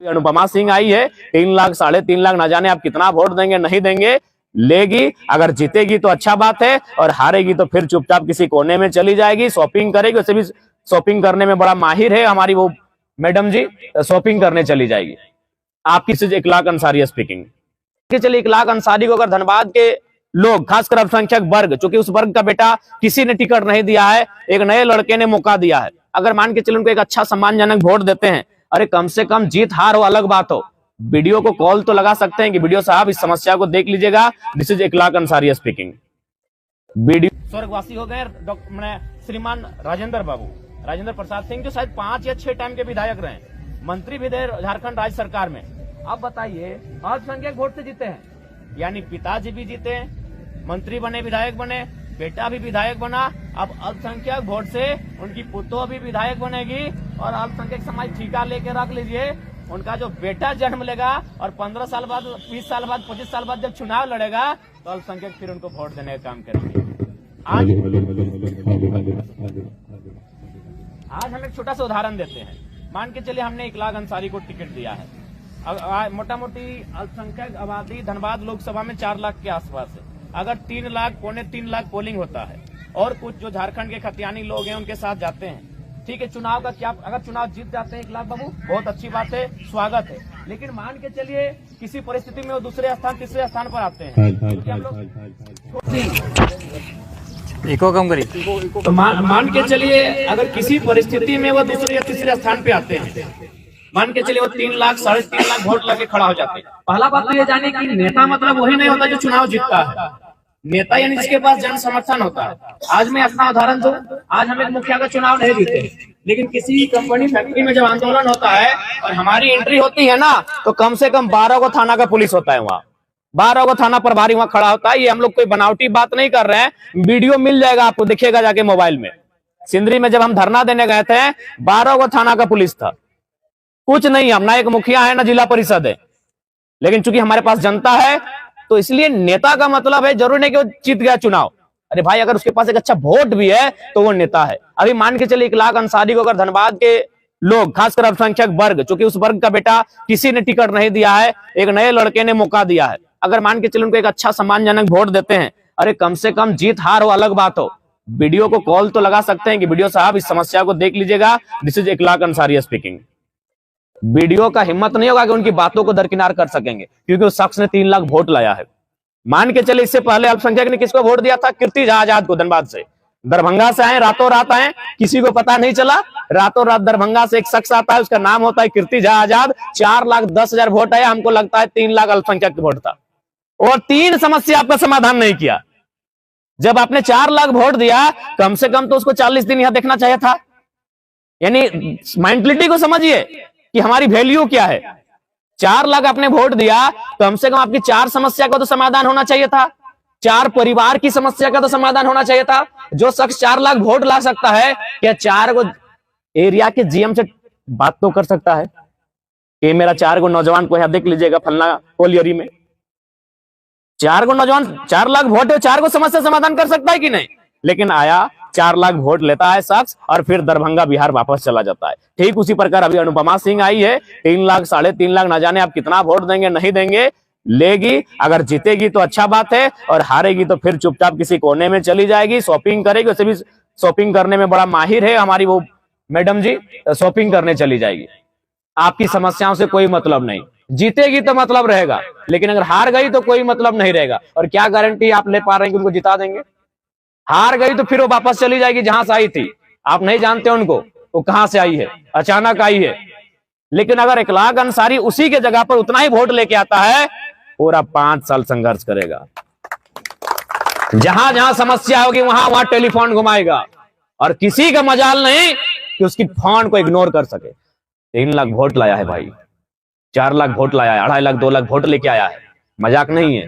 अनुपमा सिंह आई है, 3 लाख 3.5 लाख, ना जाने आप कितना वोट देंगे नहीं देंगे, लेगी। अगर जीतेगी तो अच्छा बात है, और हारेगी तो फिर चुपचाप किसी कोने में चली जाएगी, शॉपिंग करेगी। वैसे भी शॉपिंग करने में बड़ा माहिर है हमारी वो मैडम जी, शॉपिंग करने चली जाएगी। आपकी इखलाक अंसारी स्पीकिंग। चलिए, इखलाक अंसारी को अगर धनबाद के लोग, खासकर अल्पसंख्यक वर्ग, चूंकि उस वर्ग का बेटा किसी ने टिकट नहीं दिया है, एक नए लड़के ने मौका दिया है, अगर मान के चलिए उनको एक अच्छा सम्मानजनक वोट देते हैं, अरे कम से कम जीत हार हो अलग बात हो, वीडियो को कॉल तो लगा सकते हैं कि वीडियो साहब इस समस्या को देख लीजिएगा, this is Ikhlaq Ansari speaking. Video स्वर्गवासी हो गए श्रीमान राजेंद्र प्रसाद सिंह, जो शायद 5 या 6 टाइम के विधायक रहे, मंत्री भी रहे झारखंड राज्य सरकार में। अब बताइए, अल्पसंख्यक वोट से जीते हैं, यानी पिताजी भी जीते, मंत्री बने, विधायक बने, बेटा भी विधायक बना। अब अल्पसंख्यक वोट से उनकी पुतो भी विधायक बनेगी, और अल्पसंख्यक समाज ठीका लेके रख लीजिए, उनका जो बेटा जन्म लेगा और 15 साल बाद, 20 साल बाद, 25 साल बाद जब चुनाव लड़ेगा, तो अल्पसंख्यक फिर उनको वोट देने का काम करेंगे। आज हम एक छोटा सा उदाहरण देते हैं। मान के चलिए हमने इखलाक अंसारी को टिकट दिया है। अब मोटा मोटी अल्पसंख्यक आबादी धनबाद लोकसभा में 4 लाख के आसपास है। अगर 3 लाख, 3.25 लाख पोलिंग होता है, और कुछ जो झारखंड के खतियानी लोग हैं उनके साथ जाते हैं, ठीक है, चुनाव का क्या, अगर चुनाव जीत जाते हैं इखलाक बाबू, बहुत अच्छी बात है, स्वागत है। लेकिन मान के चलिए किसी परिस्थिति में वो दूसरे स्थान, तीसरे स्थान पर आते हैं, क्योंकि हम लोग इको कम करी, तो मान के चलिए अगर किसी परिस्थिति में वो दूसरे या तीसरे स्थान पे आते हैं, मान के चलिए वो 3 लाख 3.5 लाख वोट लगे खड़ा हो जाते हैं। पहला बात तो ये जाने कि नेता मतलब वही नहीं होता जो चुनाव जीतता है, नेता यानी जिसके पास जन समर्थन होता है। आज मैं अपना उदाहरण दूं, आज हम एक मुखिया का चुनाव नहीं जीते, लेकिन किसी कंपनी फैक्ट्री में जब आंदोलन होता है और हमारी एंट्री होती है ना, तो कम से कम 12 को थाना का पुलिस होता है, वहाँ 12 को थाना प्रभारी वहाँ खड़ा होता है। ये हम लोग कोई बनावटी बात नहीं कर रहे हैं, वीडियो मिल जाएगा आपको, दिखेगा जाके मोबाइल में। सिंदरी में जब हम धरना देने गए थे, 12 को थाना का पुलिस था, कुछ नहीं, हम ना एक मुखिया है ना जिला परिषद है, लेकिन चूंकि हमारे पास जनता है, तो इसलिए नेता का मतलब है जरूरी नहीं कि वो जीत गया चुनाव। अरे भाई, अगर उसके पास एक अच्छा वोट भी है तो वो नेता है। अभी मान के चलिए इखलाक अंसारी को अगर धनबाद के लोग, खासकर अल्पसंख्यक वर्ग, चूंकि उस वर्ग का बेटा किसी ने टिकट नहीं दिया है, एक नए लड़के ने मौका दिया है, अगर मान के चलिए उनको एक अच्छा सम्मानजनक वोट देते हैं, अरे कम से कम जीत हार हो अलग बात हो, वीडियो को कॉल तो लगा सकते हैं कि वीडियो साहब इस समस्या को देख लीजिएगा, this is Ikhlaq Ansari speaking. Video का हिम्मत नहीं होगा कि उनकी बातों को दरकिनार कर सकेंगे, क्योंकि उस शख्स ने 3 लाख वोट लाया है। मान के चले इससे पहले अल्पसंख्यक ने किसको वोट दिया था? कीर्ति झा आजाद को, धनबाद से, दरभंगा से आए, रातों रात आए, किसी को पता नहीं चला, रातों रात दरभंगा से एक शख्स आता है, उसका नाम होता है कीर्ति झा आजाद, 4,10,000 वोट आया, हमको लगता है 3 लाख अल्पसंख्यक वोट था, और 3 समस्या आपका समाधान नहीं किया। जब आपने 4 लाख वोट दिया, कम से कम तो उसको 40 दिन यहां देखना चाहिए था। यानी मेंटलिटी को समझिए कि हमारी वैल्यू क्या है। 4 लाख आपने वोट दिया, कम से कम आपकी 4 समस्या का तो समाधान होना चाहिए था, 4 परिवार की समस्या का तो समाधान होना चाहिए था। जो शख्स 4 लाख वोट ला सकता है, क्या 4 को एरिया के जीएम से बात तो कर सकता है कि मेरा 4 को नौजवान को यहां देख लीजिएगा फलना कोलियरी में, 4 को नौजवान, 4 लाख वोट है, 4 को समस्या समाधान कर सकता है कि नहीं? लेकिन आया, 4 लाख वोट लेता है शख्स और फिर दरभंगा बिहार वापस चला जाता है। ठीक उसी प्रकार अभी अनुपमा सिंह आई है, 3 लाख 3.5 लाख, ना जाने आप कितना वोट देंगे नहीं देंगे, लेगी। अगर जीतेगी तो अच्छा बात है, और हारेगी तो फिर चुपचाप किसी कोने में चली जाएगी, शॉपिंग करेगी। वैसे भी शॉपिंग करने में बड़ा माहिर है हमारी वो मैडम जी, शॉपिंग करने चली जाएगी। आपकी समस्याओं से कोई मतलब नहीं, जीतेगी तो मतलब रहेगा, लेकिन अगर हार गई तो कोई मतलब नहीं रहेगा। और क्या गारंटी आप ले पा रहे हैं कि उनको जिता देंगे? हार गई तो फिर वो वापस चली जाएगी जहां से आई थी, आप नहीं जानते उनको वो कहां से आई है, अचानक आई है। लेकिन अगर इखलाक अंसारी उसी के जगह पर उतना ही वोट लेके आता है, पूरा 5 साल संघर्ष करेगा, जहां जहां समस्या होगी वहां वहां टेलीफोन घुमाएगा, और किसी का मजाल नहीं कि उसकी फोन को इग्नोर कर सके। 3 लाख वोट लाया है भाई, 4 लाख वोट लाया है, 2.5 लाख 2 लाख वोट लेके आया है, मजाक नहीं है।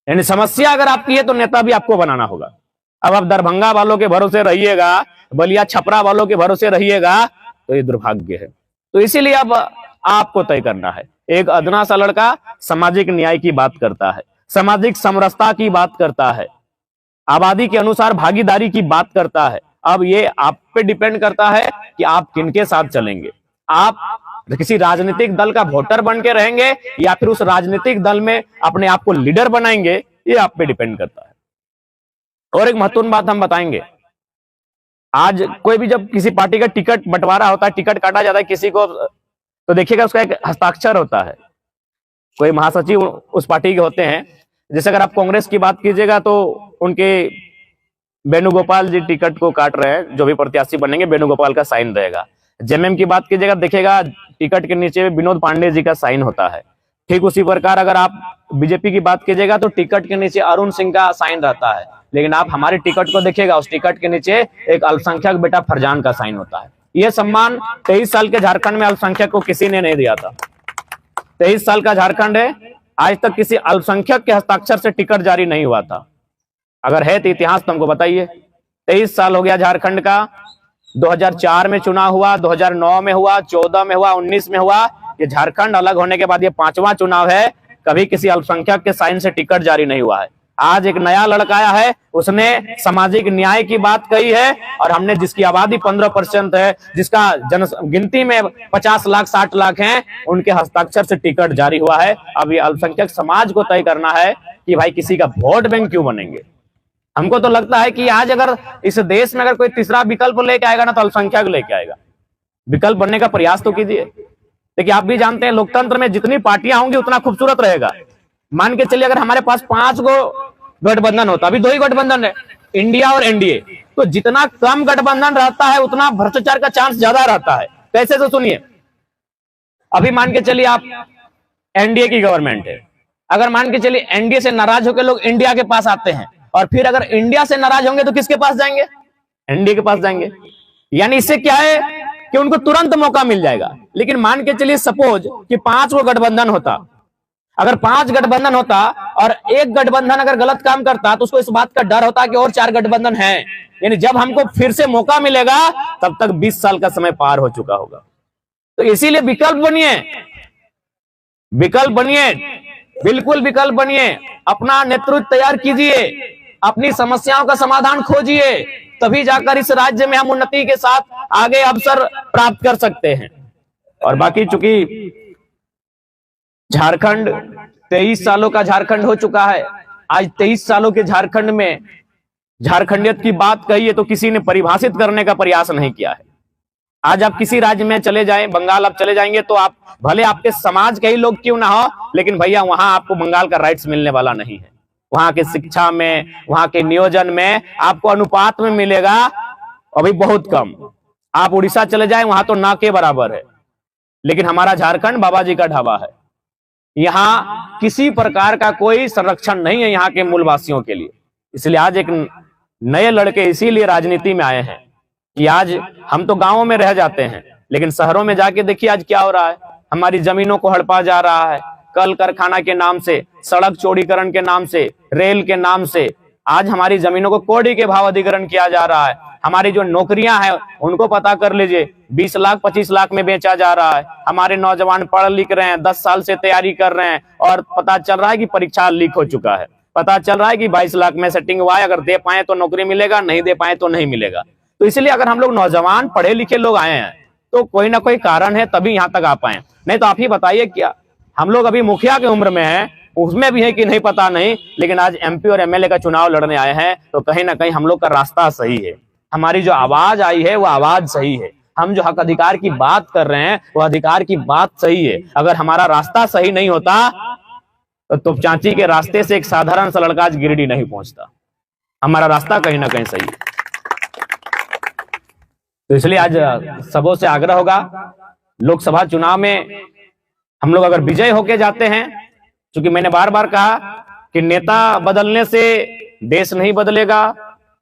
यानी समस्या अगर आपकी है तो नेता भी आपको बनाना होगा। अब आप दरभंगा वालों के भरोसे रहिएगा, बलिया छपरा वालों के भरोसे रहिएगा, तो ये दुर्भाग्य है। तो इसीलिए अब आपको तय करना है। एक अदना सा लड़का सामाजिक न्याय की बात करता है, सामाजिक समरसता की बात करता है, आबादी के अनुसार भागीदारी की बात करता है। अब ये आप पे डिपेंड करता है कि आप किनके साथ चलेंगे। आप किसी राजनीतिक दल का वोटर बन के रहेंगे या फिर उस राजनीतिक दल में अपने आप को लीडर बनाएंगे, ये आप पे डिपेंड करता है। और एक महत्वपूर्ण बात हम बताएंगे, आज कोई भी जब किसी पार्टी का टिकट बंटवारा होता है, टिकट काटा जाता है किसी को, तो देखिएगा उसका एक हस्ताक्षर होता है, कोई महासचिव उस पार्टी के होते हैं। जैसे अगर आप कांग्रेस की बात कीजिएगा तो उनके वेणुगोपाल जी टिकट को काट रहे हैं, जो भी प्रत्याशी बनेंगे वेणुगोपाल का साइन रहेगा। जेएमएम की बात कीजिएगा, देखिएगा टिकट के नीचे विनोद पांडे जी का साइन होता है। ठीक उसी प्रकार अगर आप बीजेपी की बात कीजिएगा तो टिकट के नीचे अरुण सिंह का साइन रहता है, लेकिन आप हमारे टिकट को देखिएगा, उस टिकट के नीचे एक अल्पसंख्यक बेटा फरजान का साइन होता है। यह सम्मान 23 साल के झारखंड में अल्पसंख्यक को किसी ने नहीं दिया था। 23 साल का झारखंड है, आज तक किसी अल्पसंख्यक के हस्ताक्षर से टिकट जारी नहीं हुआ था। अगर है तो इतिहास तुमको बताइए। 23 साल हो गया झारखंड का, 2004 में चुनाव हुआ, 2009 में हुआ, 14 में हुआ, 19 में हुआ। ये झारखंड अलग होने के बाद ये 5वां चुनाव है, कभी किसी अल्पसंख्यक के साइन से टिकट जारी नहीं हुआ है। आज एक नया लड़का आया है, उसने सामाजिक न्याय की बात कही है, और हमने जिसकी आबादी 15% है, जिसका जनगिनती में 50 लाख 60 लाख हैं, उनके हस्ताक्षर से टिकट जारी हुआ है। अब ये अल्पसंख्यक समाज को तय करना है कि भाई किसी का वोट बैंक क्यों बनेंगे। हमको तो लगता है कि आज अगर इस देश में अगर कोई तीसरा विकल्प लेके आएगा ना, तो अल्पसंख्यक लेके आएगा। विकल्प बनने का प्रयास तो कीजिए। देखिए आप भी जानते हैं लोकतंत्र में जितनी पार्टियां होंगी उतना खूबसूरत रहेगा। मान के चलिए अगर हमारे पास 5 गो गठबंधन होता, अभी 2 ही गठबंधन है, इंडिया और एनडीए, तो जितना कम गठबंधन रहता है उतना भ्रष्टाचार का चांस ज्यादा रहता है। कैसे तो सुनिए, अभी मान के चलिए आप एनडीए की गवर्नमेंट है, अगर मान के चलिए एनडीए से नाराज होकर लोग इंडिया के पास आते हैं, और फिर अगर इंडिया से नाराज होंगे तो किसके पास जाएंगे? एनडीए के पास जाएंगे। यानी इससे क्या है कि उनको तुरंत मौका मिल जाएगा। लेकिन मान के चलिए सपोज कि 5 गो गठबंधन होता, अगर 5 गठबंधन होता और एक गठबंधन अगर गलत काम करता तो उसको इस बात का डर होता कि और 4 गठबंधन हैं, यानी जब हमको फिर से मौका मिलेगा तब तक 20 साल का समय पार हो चुका होगा। तो इसीलिए विकल्प बनिए, विकल्प बनिए, बिल्कुल विकल्प बनिए, अपना नेतृत्व तैयार कीजिए, अपनी समस्याओं का समाधान खोजिए, तभी जाकर इस राज्य में हम उन्नति के साथ आगे अवसर प्राप्त कर सकते हैं। और बाकी चूंकि झारखंड 23 सालों का झारखंड हो चुका है, आज 23 सालों के झारखंड में झारखंडियत की बात कही है तो किसी ने परिभाषित करने का प्रयास नहीं किया है। आज आप किसी राज्य में चले जाएं, बंगाल आप चले जाएंगे तो आप भले आपके समाज के ही लोग क्यों ना हो, लेकिन भैया वहां आपको बंगाल का राइट्स मिलने वाला नहीं है। वहां के शिक्षा में, वहां के नियोजन में आपको अनुपात में मिलेगा अभी बहुत कम। आप उड़ीसा चले जाएं, वहां तो ना के बराबर है। लेकिन हमारा झारखंड बाबा जी का ढाबा है, यहाँ किसी प्रकार का कोई संरक्षण नहीं है यहाँ के मूलवासियों के लिए। इसलिए आज एक नए लड़के इसीलिए राजनीति में आए हैं कि आज हम तो गांवों में रह जाते हैं, लेकिन शहरों में जाके देखिए आज क्या हो रहा है। हमारी जमीनों को हड़पा जा रहा है, कल कारखाना के नाम से, सड़क चौड़ीकरण के नाम से, रेल के नाम से आज हमारी जमीनों को कौड़ी के भाव अधिग्रहण किया जा रहा है। हमारी जो नौकरियां हैं उनको पता कर लीजिए, 20 लाख 25 लाख में बेचा जा रहा है। हमारे नौजवान पढ़ लिख रहे हैं, 10 साल से तैयारी कर रहे हैं, और पता चल रहा है कि परीक्षा लीक हो चुका है। पता चल रहा है कि 22 लाख में सेटिंग हुआ है, अगर दे पाए तो नौकरी मिलेगा, नहीं दे पाए तो नहीं मिलेगा। तो इसलिए अगर हम लोग नौजवान पढ़े लिखे लोग आए हैं तो कोई ना कोई कारण है तभी यहाँ तक आ पाए। नहीं तो आप ही बताइए, क्या हम लोग अभी मुखिया की उम्र में हैं, उसमें भी है कि नहीं पता नहीं, लेकिन आज एमपी और एमएलए का चुनाव लड़ने आए हैं, तो कहीं ना कहीं हम लोग का रास्ता सही है। हमारी जो आवाज आई है वो आवाज सही है। हम जो हक अधिकार की बात कर रहे हैं वो अधिकार की बात सही है। अगर हमारा रास्ता सही नहीं होता तो तोपचांची के रास्ते से एक साधारण सा लड़का आज गिरिडीह नहीं पहुंचता। हमारा रास्ता कहीं ना कहीं सही है। तो इसलिए आज सबों से आग्रह होगा, लोकसभा चुनाव में हम लोग अगर विजय होके जाते हैं, क्योंकि मैंने बार बार कहा कि नेता बदलने से देश नहीं बदलेगा,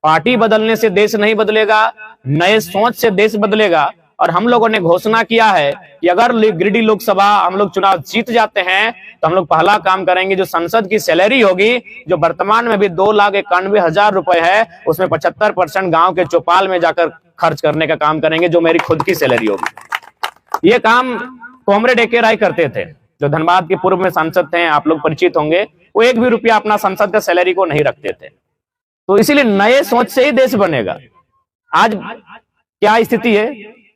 पार्टी बदलने से देश नहीं बदलेगा, नए सोच से देश बदलेगा। और हम लोगों ने घोषणा किया है कि अगर गिरिडीह लोकसभा हम लोग चुनाव जीत जाते हैं तो हम लोग पहला काम करेंगे, जो संसद की सैलरी होगी, जो वर्तमान में भी 2,91,000 रुपए है, उसमें 75% गांव के चौपाल में जाकर खर्च करने का काम करेंगे, जो मेरी खुद की सैलरी होगी। ये काम कॉमरेड ए.के. राय करते थे, जो धनबाद के पूर्व में सांसद थे, आप लोग परिचित होंगे। वो 1 भी रुपया अपना संसद का सैलरी को नहीं रखते थे। तो इसीलिए नए सोच से ही देश बनेगा। आज क्या स्थिति है,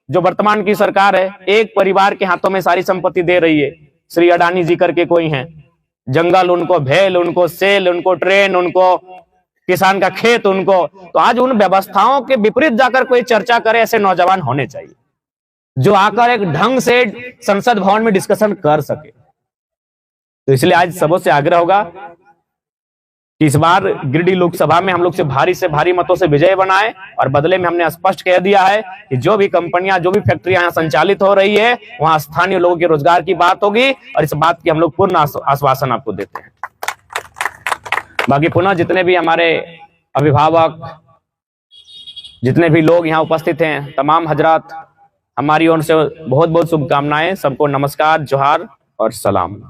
जो वर्तमान की सरकार है, एक परिवार के हाथों में सारी संपत्ति दे रही है। श्री अडानी जी करके कोई हैं, जंगल उनको, भेल उनको, सेल उनको, ट्रेन उनको, किसान का खेत उनको। तो आज उन व्यवस्थाओं के विपरीत जाकर कोई चर्चा करे, ऐसे नौजवान होने चाहिए जो आकर एक ढंग से संसद भवन में डिस्कशन कर सके। तो इसलिए आज सबों से आग्रह होगा कि इस बार गिरिडीह लोकसभा में हम लोग से भारी मतों से विजय बनाए, और बदले में हमने स्पष्ट कह दिया है कि जो भी कंपनियां, जो भी फैक्ट्रियां यहाँ संचालित हो रही है, वहां स्थानीय लोगों के रोजगार की बात होगी, और इस बात की हम लोग पूर्ण आश्वासन आपको देते हैं। बाकी पुनः जितने भी हमारे अभिभावक, जितने भी लोग यहाँ उपस्थित हैं, तमाम हजरात, हमारी ओर से बहुत बहुत शुभकामनाएं। सबको नमस्कार, जोहार और सलाम।